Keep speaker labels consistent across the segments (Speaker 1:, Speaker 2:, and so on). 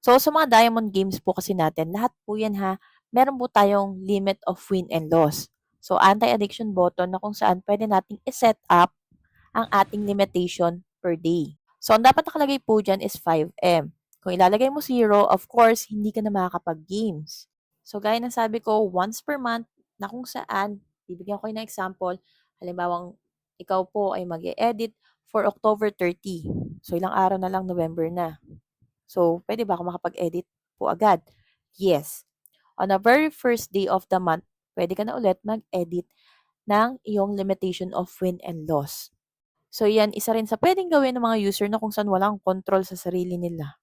Speaker 1: So, sa mga diamond games po kasi natin, lahat po yan ha, meron po tayong limit of win and loss. So, anti-addiction button na kung saan pwede nating iset up ang ating limitation per day. So, ang dapat nakalagay po dyan is 5M. Kung ilalagay mo 0, of course, hindi ka na makakapag-games. So, gaya ng sabi ko, once per month na kung saan, bibigyan ko kayo ng example, halimbawang ikaw po ay mag edit for October 30. So, ilang araw na lang, November na. So, pwede ba ako makapag-edit po agad? Yes. On the very first day of the month, pwede ka na ulit mag-edit ng iyong limitation of win and loss. So, yan, isa rin sa pwedeng gawin ng mga user na kung saan walang control sa sarili nila.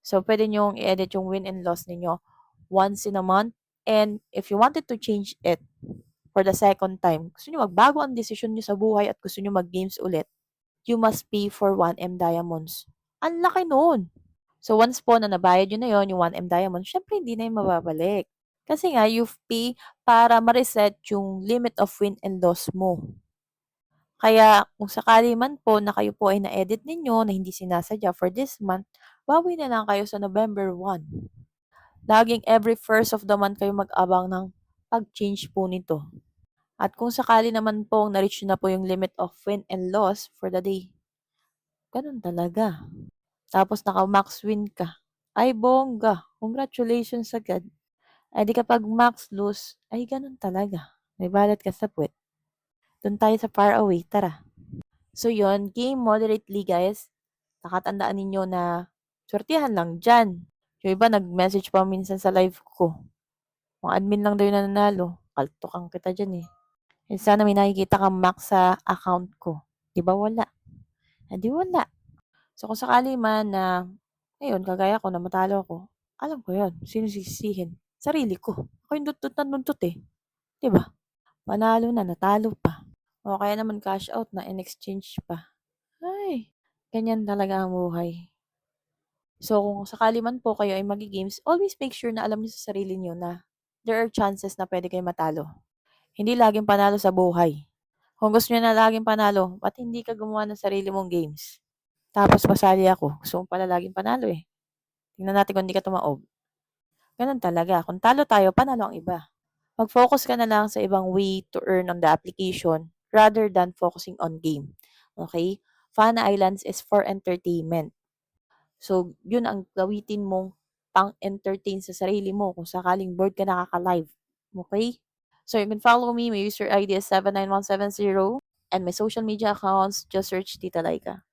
Speaker 1: So, pwede nyong i-edit yung win and loss ninyo once in a month. And if you wanted to change it for the second time, gusto nyo magbago ang desisyon nyo sa buhay at gusto nyo mag-games ulit, you must pay for 1M diamonds. Ang laki nun! So, once po na nabayad yun na yun, yung 1M diamond, syempre hindi na yung mababalik. Kasi nga, you pay para ma-reset yung limit of win and loss mo. Kaya kung sakali man po na kayo po ay na-edit ninyo na hindi sinasadya for this month, bawi na lang kayo sa November 1. Laging every first of the month kayo mag-abang ng pag-change po nito. At kung sakali naman po na-reach na po yung limit of win and loss for the day, ganun talaga. Tapos naka-max win ka. Ay, bongga. Congratulations agad. Ay, di kapag max lose, ay ganun talaga. May balat ka sa puwet. Doon tayo sa far away. Tara. So, yon game moderately, guys. Nakatandaan ninyo na swertihan lang dyan. Yung iba, nag-message pa minsan sa live ko. Mga admin lang daw yung nananalo. Kaltokan kita dyan eh. And sana may nakikita kang max sa account ko. Di ba wala? Di wala. So, kung sakali man na, ngayon, kagaya ko na matalo ako, alam ko yun. Sino sisisihin? Sarili ko. Ako yung dutdut na nuntot eh. Di ba? Panalo na, natalo pa. O kaya naman cash out na in exchange pa. Ay, ganyan talaga ang buhay. So, kung sakali man po kayo ay magi-games, always make sure na alam niyo sa sarili niyo na there are chances na pwede kayo matalo. Hindi laging panalo sa buhay. Kung gusto niyo na laging panalo, ba't hindi ka gumawa ng sarili mong games? Tapos pasali ako. Gusto mo pala laging panalo eh. Tingnan natin kung hindi ka tumaob. Ganun talaga. Kung talo tayo, panalo ang iba. Mag-focus ka na lang sa ibang way to earn on the application rather than focusing on game. Okay? Fun Islands is for entertainment. So, yun ang gawitin mong pang-entertain sa sarili mo kung sakaling bored ka nakaka-live. Okay? So, you can follow me. My user ID is 79170 and my social media accounts, just search Tita Laika.